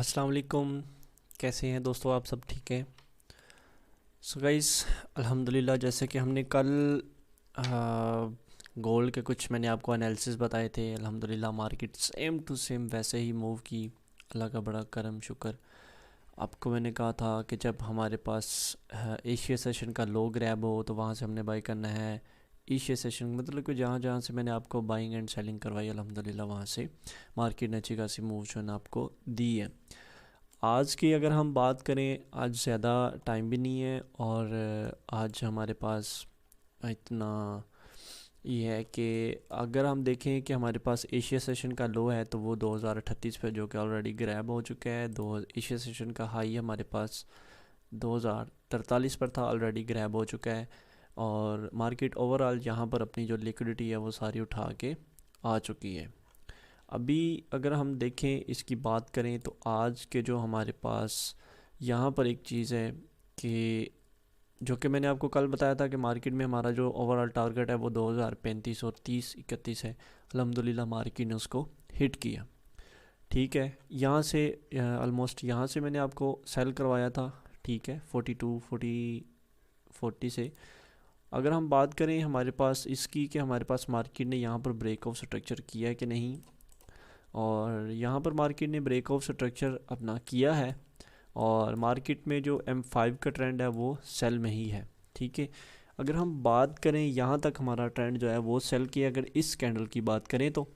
अस्सलाम वालेकुम। कैसे हैं दोस्तों, आप सब ठीक हैं? सो गाइस, अल्हम्दुलिल्लाह, जैसे कि हमने कल गोल्ड के कुछ मैंने आपको एनालिसिस बताए थे। अल्हम्दुलिल्लाह मार्केट सेम टू सेम वैसे ही मूव की। अल्लाह का बड़ा करम शुक्र। आपको मैंने कहा था कि जब हमारे पास एशिया सेशन का लो ग्रैब हो तो वहाँ से हमने बाई करना है। एशिया सेशन मतलब कि जहाँ जहाँ से मैंने आपको बाइंग एंड सेलिंग करवाई, अल्हम्दुलिल्लाह वहाँ से मार्केट ने अच्छी खासी मूव जो है ना आपको दी है। आज की अगर हम बात करें, आज ज़्यादा टाइम भी नहीं है और आज हमारे पास इतना ये है कि अगर हम देखें कि हमारे पास एशिया सेशन का लो है तो वो 2038 पे जो कि ऑलरेडी ग्रैब हो चुका है। दो एशिया सेशन का हाई हमारे पास 2043 पर था, ऑलरेडी ग्रैब हो चुका है। और मार्केट ओवरऑल यहाँ पर अपनी जो लिक्विडिटी है वो सारी उठा के आ चुकी है। अभी अगर हम देखें, इसकी बात करें तो आज के जो हमारे पास यहाँ पर एक चीज़ है कि जो कि मैंने आपको कल बताया था कि मार्केट में हमारा जो ओवरऑल टारगेट है वो 2035 और 30-31 है। अल्हम्दुलिल्लाह मार्केट ने उसको हिट किया। ठीक है, यहाँ से ऑलमोस्ट यहाँ से मैंने आपको सेल करवाया था। ठीक है, 40 से अगर हम बात करें हमारे पास इसकी कि हमारे पास मार्केट ने यहाँ पर ब्रेकआउट स्ट्रक्चर किया है कि नहीं, और यहाँ पर मार्केट ने ब्रेकआउट स्ट्रक्चर अपना किया है। और मार्केट में जो M5 का ट्रेंड है वो सेल में ही है। ठीक है, अगर हम बात करें यहाँ तक हमारा ट्रेंड जो है वो सेल की, अगर इस कैंडल की बात करें तो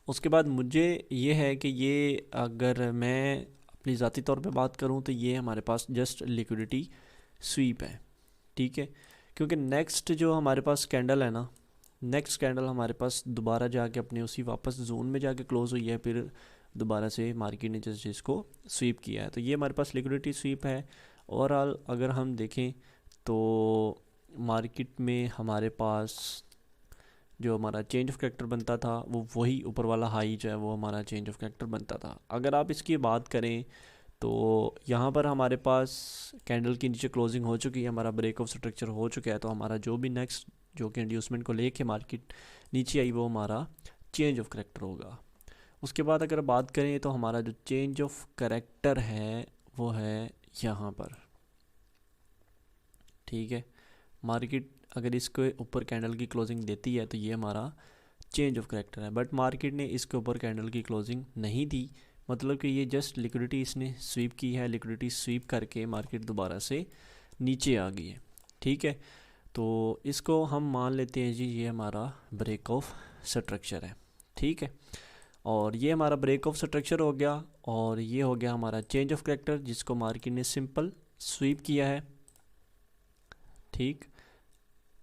उसके बाद मुझे ये है कि ये अगर मैं अपनी ज़ाती तौर पे बात करूँ तो ये हमारे पास जस्ट लिक्विडिटी स्वीप है। ठीक है, क्योंकि नेक्स्ट जो हमारे पास कैंडल है ना, नेक्स्ट कैंडल हमारे पास दोबारा जाके अपने उसी वापस जोन में जाके क्लोज हुई है। फिर दोबारा से मार्केट ने जिस जिसको स्वीप किया है, तो ये हमारे पास लिक्विडिटी स्वीप है। ओवरऑल अगर हम देखें तो मार्केट में हमारे पास जो हमारा चेंज ऑफ कैरेक्टर बनता था वो वही ऊपर वाला हाई जो है वो हमारा चेंज ऑफ कैरेक्टर बनता था। अगर आप इसकी बात करें तो यहाँ पर हमारे पास कैंडल की नीचे क्लोजिंग हो चुकी है, हमारा ब्रेक ऑफ स्ट्रक्चर हो चुका है। तो हमारा जो भी नेक्स्ट जो कि इंड्यूसमेंट को लेके मार्केट नीचे आई वो हमारा चेंज ऑफ करेक्टर होगा। उसके बाद अगर बात करें तो हमारा जो चेंज ऑफ करेक्टर है वो है यहाँ पर। ठीक है, मार्केट अगर इसके ऊपर कैंडल की क्लोजिंग देती है तो ये हमारा चेंज ऑफ करेक्टर है, बट मार्केट ने इसके ऊपर कैंडल की क्लोजिंग नहीं दी। मतलब कि ये जस्ट लिक्विडिटी इसने स्वीप की है, लिक्विडिटी स्वीप करके मार्केट दोबारा से नीचे आ गई है। ठीक है, तो इसको हम मान लेते हैं जी ये हमारा ब्रेक ऑफ स्ट्रक्चर है। ठीक है, और ये हमारा ब्रेक ऑफ स्ट्रक्चर हो गया और ये हो गया हमारा चेंज ऑफ करेक्टर जिसको मार्केट ने सिंपल स्वीप किया है। ठीक,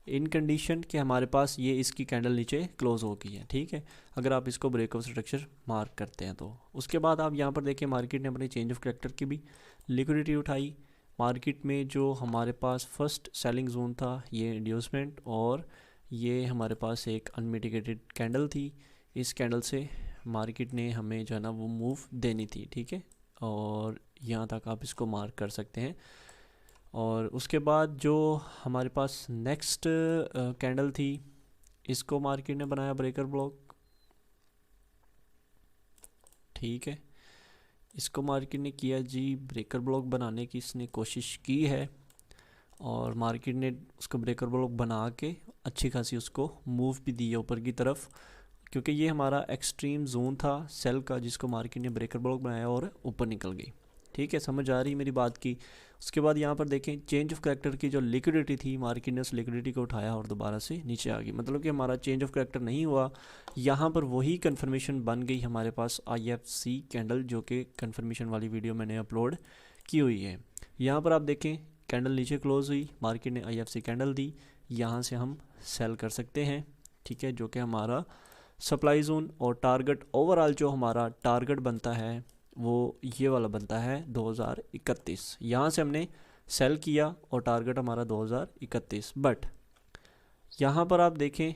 इन कंडीशन कि हमारे पास ये इसकी कैंडल नीचे क्लोज हो गई है। ठीक है, अगर आप इसको ब्रेक ऑफ स्ट्रक्चर मार्क करते हैं तो उसके बाद आप यहाँ पर देखिए मार्केट ने अपनी चेंज ऑफ करेक्टर की भी लिक्विडिटी उठाई। मार्केट में जो हमारे पास फर्स्ट सेलिंग जोन था ये इंड्यूसमेंट, और ये हमारे पास एक अनमिटिगेटेड कैंडल थी। इस कैंडल से मार्केट ने हमें जो है ना वो मूव देनी थी। ठीक है, और यहाँ तक आप इसको मार्क कर सकते हैं। और उसके बाद जो हमारे पास नेक्स्ट कैंडल थी इसको मार्केट ने बनाया ब्रेकर ब्लॉक। ठीक है, इसको मार्केट ने किया जी ब्रेकर ब्लॉक बनाने की इसने कोशिश की है, और मार्केट ने उसको ब्रेकर ब्लॉक बना के अच्छी खासी उसको मूव भी दी है ऊपर की तरफ, क्योंकि ये हमारा एक्सट्रीम जोन था सेल का जिसको मार्केट ने ब्रेकर ब्लॉक बनाया और ऊपर निकल गई। ठीक है, समझ आ रही मेरी बात की। उसके बाद यहाँ पर देखें चेंज ऑफ करेक्टर की जो लिक्विडिटी थी मार्केट ने उस लिक्विडिटी को उठाया और दोबारा से नीचे आ गई। मतलब कि हमारा चेंज ऑफ करेक्टर नहीं हुआ, यहाँ पर वही कन्फर्मेशन बन गई हमारे पास IFC कैंडल, जो कि कन्फर्मेशन वाली वीडियो मैंने अपलोड की हुई है। यहाँ पर आप देखें कैंडल नीचे क्लोज हुई, मार्केट ने IFC कैंडल दी, यहाँ से हम सेल कर सकते हैं। ठीक है, जो कि हमारा सप्लाई जोन और टारगेट ओवरऑल जो हमारा टारगेट बनता है वो ये वाला बनता है 2031। यहाँ से हमने सेल किया और टारगेट हमारा 2031। बट यहाँ पर आप देखें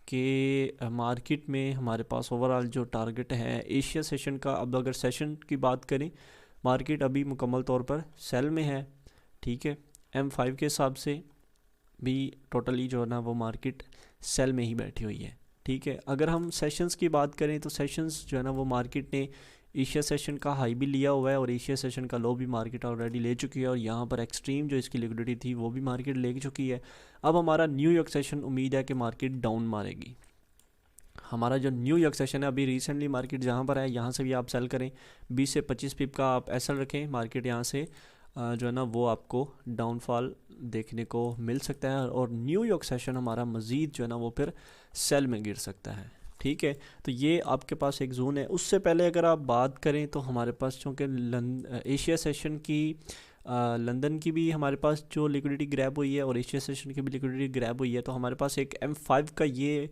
कि मार्केट में हमारे पास ओवरऑल जो टारगेट है एशिया सेशन का, अब अगर सेशन की बात करें मार्केट अभी मुकम्मल तौर पर सेल में है। ठीक है, M5 के हिसाब से भी टोटली जो है ना वो मार्केट सेल में ही बैठी हुई है। ठीक है, अगर हम सेशंस की बात करें तो सेशंस जो है ना वो मार्केट ने एशिया सेशन का हाई भी लिया हुआ है और एशिया सेशन का लो भी मार्केट ऑलरेडी ले चुकी है और यहाँ पर एक्सट्रीम जो इसकी लिक्विडिटी थी वो भी मार्केट ले चुकी है। अब हमारा न्यूयॉर्क सेशन उम्मीद है कि मार्केट डाउन मारेगी। हमारा जो न्यूयॉर्क सेशन है, अभी रिसेंटली मार्केट जहाँ पर है यहाँ से भी आप सेल करें, 20 से 25 पिप का आप एसएल रखें। मार्केट यहाँ से जो है ना वो आपको डाउनफॉल देखने को मिल सकता है और न्यूयॉर्क सेशन हमारा मज़ीद जो है ना वो फिर सेल में गिर सकता है। ठीक है, तो ये आपके पास एक जोन है। उससे पहले अगर आप बात करें तो हमारे पास चूँकि एशिया सेशन की लंदन की भी हमारे पास जो लिक्विडिटी ग्रैब हुई है और एशिया सेशन की भी लिक्विडिटी ग्रैब हुई है, तो हमारे पास एक M5 का ये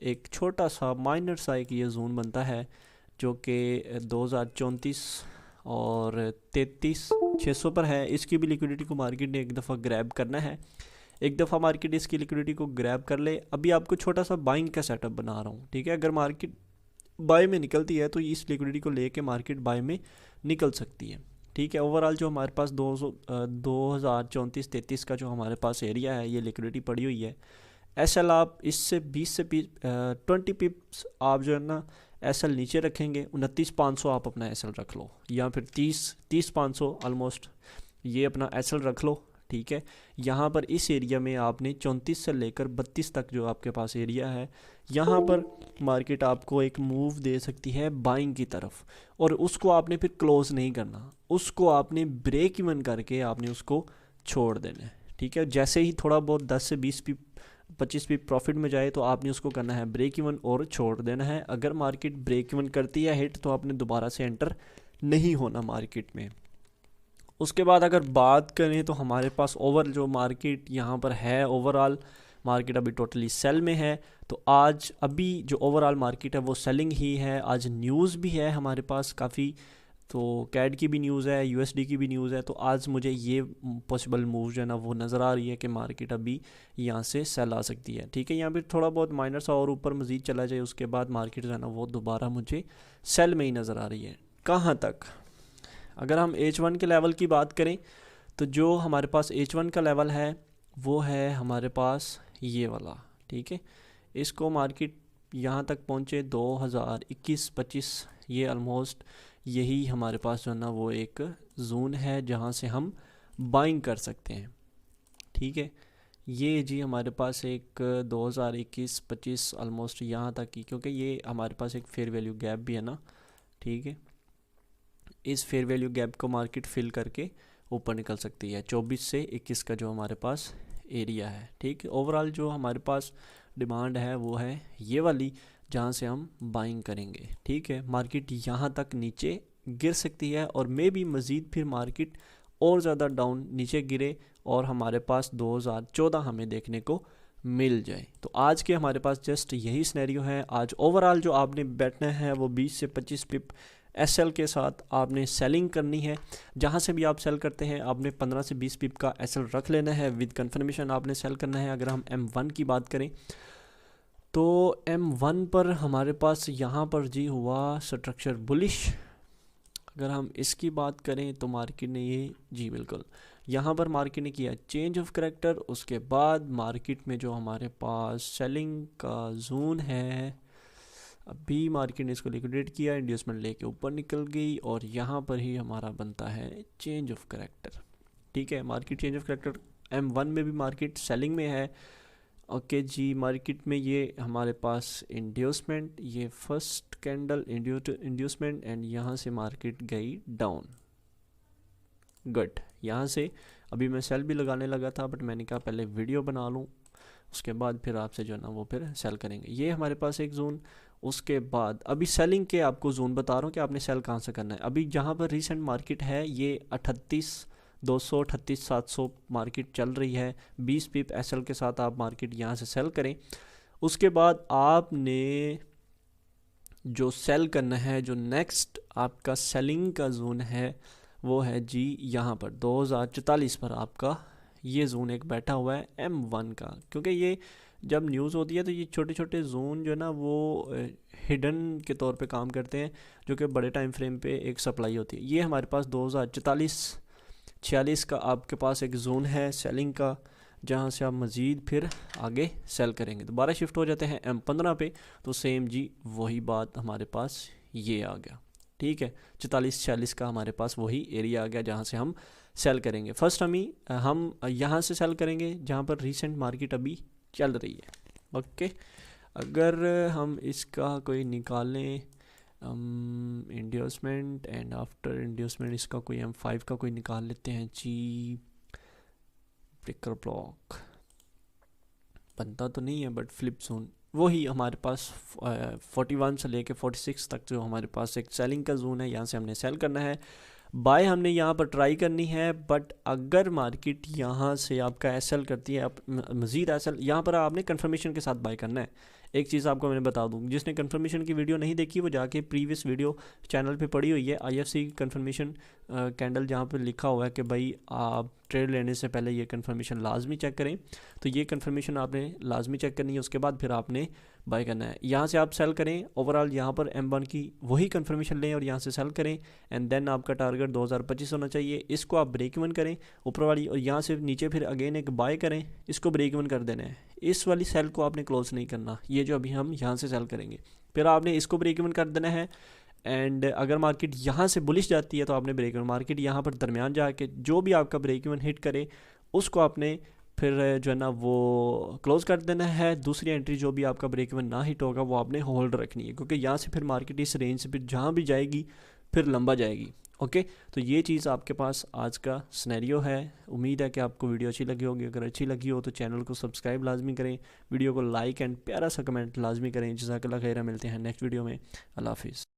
एक छोटा सा माइनर सा एक ये जोन बनता है जो कि 2034 और 33,600 पर है। इसकी भी लिक्विडिटी को मार्केट ने एक दफ़ा ग्रैब करना है। एक दफ़ा मार्केट इसकी लिक्विडिटी को ग्रैब कर ले। अभी आपको छोटा सा बाइंग का सेटअप बना रहा हूँ। ठीक है, अगर मार्केट बाय में निकलती है तो इस लिक्विडिटी को लेके मार्केट बाय में निकल सकती है। ठीक है, ओवरऑल जो हमारे पास 2034-33 का जो हमारे पास एरिया है ये लिक्विडिटी पड़ी हुई है। एसएल आप इससे 20 से 20 पिप्स आप जो है ना एसएल नीचे रखेंगे। 29,500 आप अपना एसएल रख लो या फिर 30,500 ऑलमोस्ट ये अपना एसएल रख लो। ठीक है, यहाँ पर इस एरिया में आपने 34 से लेकर 32 तक जो आपके पास एरिया है, यहाँ पर मार्केट आपको एक मूव दे सकती है बाइंग की तरफ और उसको आपने फिर क्लोज नहीं करना, उसको आपने ब्रेक इवन करके आपने उसको छोड़ देना है। ठीक है, जैसे ही थोड़ा बहुत 10 से 20 पिप 25 पिप प्रॉफिट में जाए तो आपने उसको करना है ब्रेक इवन और छोड़ देना है। अगर मार्केट ब्रेक इवन करती है हिट तो आपने दोबारा से एंटर नहीं होना मार्केट में। उसके बाद अगर बात करें तो हमारे पास ओवर जो मार्केट यहाँ पर है, ओवरऑल मार्केट अभी टोटली सेल में है। तो आज अभी जो ओवरऑल मार्केट है वो सेलिंग ही है। आज न्यूज़ भी है हमारे पास काफ़ी, तो कैड की भी न्यूज़ है, यूएसडी की भी न्यूज़ है। तो आज मुझे ये पॉसिबल मूव जो है ना वो नज़र आ रही है कि मार्केट अभी यहाँ से सेल आ सकती है। ठीक है, यहाँ पर थोड़ा बहुत माइनर सा और ऊपर मज़ीद चला जाए उसके बाद मार्केट जो है ना वो दोबारा मुझे सेल में ही नज़र आ रही है। कहाँ तक? अगर हम H1 के लेवल की बात करें तो जो हमारे पास H1 का लेवल है वो है हमारे पास ये वाला। ठीक है, इसको मार्केट यहाँ तक पहुँचे 2021-25, ये ऑलमोस्ट यही हमारे पास जो है ना वो एक जोन है जहाँ से हम बाइंग कर सकते हैं। ठीक है, ये जी हमारे पास एक 2021-25 ऑलमोस्ट यहाँ तक की, क्योंकि ये हमारे पास एक फेयर वैल्यू गैप भी है ना। ठीक है, इस फेयर वैल्यू गैप को मार्केट फिल करके ऊपर निकल सकती है 24 से 21 का जो हमारे पास एरिया है। ठीक है, ओवरऑल जो हमारे पास डिमांड है वो है ये वाली जहाँ से हम बाइंग करेंगे। ठीक है, मार्केट यहाँ तक नीचे गिर सकती है और मे भी मज़ीद फिर मार्केट और ज़्यादा डाउन नीचे गिरे और हमारे पास 2014 हमें देखने को मिल जाए। तो आज के हमारे पास जस्ट यही सिनेरियो है। आज ओवरऑल जो आपने बैठना है वो 20 से 25 पिप एसएल के साथ आपने सेलिंग करनी है। जहाँ से भी आप सेल करते हैं आपने 15 से 20 पिप का एसएल रख लेना है, विद कंफर्मेशन आपने सेल करना है। अगर हम M1 की बात करें तो M1 पर हमारे पास यहाँ पर जी हुआ स्ट्रक्चर बुलिश। अगर हम इसकी बात करें तो मार्केट ने ये जी बिल्कुल यहाँ पर मार्केट ने किया चेंज ऑफ करैक्टर। उसके बाद मार्केट में जो हमारे पास सेलिंग का जोन है, अभी मार्केट ने इसको लिक्विडेट किया, इंड्यूसमेंट लेके ऊपर निकल गई और यहाँ पर ही हमारा बनता है चेंज ऑफ करैक्टर। ठीक है, market change of character M1 में भी मार्केट सेलिंग में है। ओके जी, मार्केट में ये हमारे पास इंड्यूसमेंट, ये फर्स्ट कैंडल इंड्यूसमेंट एंड यहाँ से मार्केट गई डाउन। गुड, यहाँ से अभी मैं सेल भी लगाने लगा था बट मैंने कहा पहले वीडियो बना लूँ, उसके बाद फिर आपसे जो है ना वो फिर सेल करेंगे। ये हमारे पास एक जोन। उसके बाद अभी सेलिंग के आपको जोन बता रहा हूँ कि आपने सेल कहाँ से करना है। अभी जहाँ पर रीसेंट मार्केट है ये 38,200 38,700 मार्केट चल रही है। 20 पिप एसएल के साथ आप मार्केट यहाँ से सेल करें। उसके बाद आपने जो सेल करना है, जो नेक्स्ट आपका सेलिंग का जोन है वो है जी यहाँ पर 2044 पर आपका ये जोन एक बैठा हुआ है M1 का। क्योंकि ये जब न्यूज़ होती है तो ये छोटे छोटे जोन जो है ना वो हिडन के तौर पे काम करते हैं, जो कि बड़े टाइम फ्रेम पे एक सप्लाई होती है। ये हमारे पास 2044-46 का आपके पास एक जोन है सेलिंग का, जहाँ से आप मज़ीद फिर आगे सेल करेंगे। दोबारा शिफ्ट हो जाते हैं M15 पे, तो सेम जी वही बात हमारे पास ये आ गया। ठीक है, 44-46 का हमारे पास वही एरिया आ गया जहाँ से हम सेल करेंगे। फर्स्ट हम यहाँ से सेल करेंगे जहाँ पर रीसेंट मार्केट अभी चल रही है। ओके, अगर हम इसका कोई निकालें इंड्यूसमेंट एंड आफ्टर इंड्यूसमेंट इसका कोई M5 का कोई निकाल लेते हैं जी। ब्रेकर ब्लॉक बनता तो नहीं है बट फ्लिप जोन वही हमारे पास 41 से लेके 46 तक जो हमारे पास एक सेलिंग का जोन है, यहाँ से हमने सेल करना है। बाय हमने यहाँ पर ट्राई करनी है, बट अगर मार्केट यहाँ से आपका एसएल करती है, मज़ीद एसएल यहाँ पर आपने कंफर्मेशन के साथ बाय करना है। एक चीज़ आपको मैंने बता दूँ, जिसने कंफर्मेशन की वीडियो नहीं देखी वो जाके प्रीवियस वीडियो चैनल पे पड़ी हुई है, आईएफसी कंफर्मेशन कैंडल जहाँ पे लिखा हुआ है कि भाई आप ट्रेड लेने से पहले ये कंफर्मेशन लाजमी चेक करें। तो ये कंफर्मेशन आपने लाजमी चेक करनी है, उसके बाद फिर आपने बाय करना है। यहाँ से आप सेल करें, ओवरऑल यहाँ पर M1 की वही कंफर्मेशन लें और यहाँ से सेल करें, एंड देन आपका टारगेट 2025 होना चाहिए। इसको आप ब्रेक इवन करें ऊपर वाली, और यहाँ से नीचे फिर अगेन एक बाय करें, इसको ब्रेक इवन कर देना है। इस वाली सेल को आपने क्लोज नहीं करना, ये जो अभी हम यहाँ से सेल करेंगे, फिर आपने इसको ब्रेक इवन कर देना है। एंड अगर मार्केट यहाँ से बुलिश जाती है तो आपने ब्रेक इवन, मार्केट यहाँ पर दरमियान जाके जो भी आपका ब्रेक इवन हिट करे उसको आपने फिर जो है ना वो क्लोज कर देना है। दूसरी एंट्री जो भी आपका ब्रेक इवन ना हिट होगा वो आपने होल्ड रखनी है, क्योंकि यहाँ से फिर मार्केट इस रेंज से फिर जहाँ भी जाएगी फिर लंबा जाएगी। ओके, तो ये चीज़ आपके पास आज का सिनेरियो है। उम्मीद है कि आपको वीडियो अच्छी लगी होगी। अगर अच्छी लगी हो तो चैनल को सब्सक्राइब लाजमी करें, वीडियो को लाइक एंड प्यारा सा कमेंट लाजमी करें। जज़ाकल्लाह खैर, मिलते हैं नेक्स्ट वीडियो में। अल्लाह हाफिज़।